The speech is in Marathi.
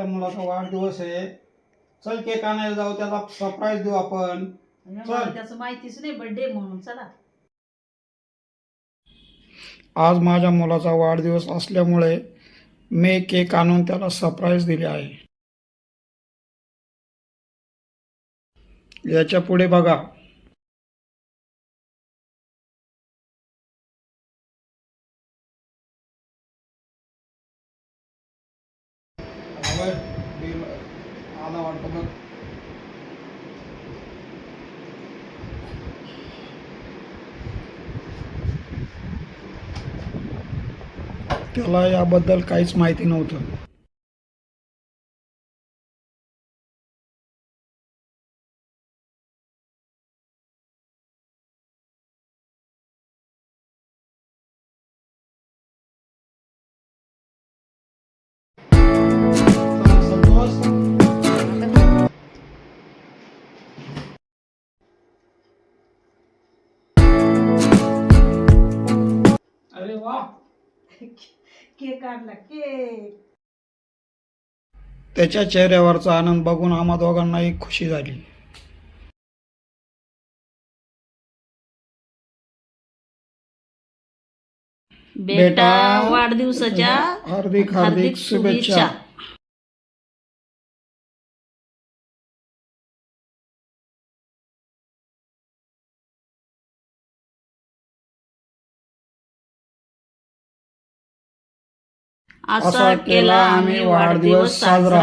मुलाचा वाढदिवस आहे. चल केक आणायला जाऊ, त्याला सरप्राईज देऊ आपण. मला त्याचं माहितीच नाही बर्थडे म्हणून. चला. आज माझ्या मुलाचा वाढदिवस असल्यामुळे मी केक आणून त्याला सरप्राईज दिले आहे. याच्या पुढे बघा. आला वाटतं बघ. त्याला याबद्दल काहीच माहिती नव्हतं. अरे वा, केक आणला. केक. त्याच्या चेहऱ्यावरचा आनंद बघून आम्हा दोघांनाही खुशी झाली. बेटा, वाढदिवसाच्या हार्दिक हार्दिक शुभेच्छा. असा केला आम्ही वाढदिवस साजरा.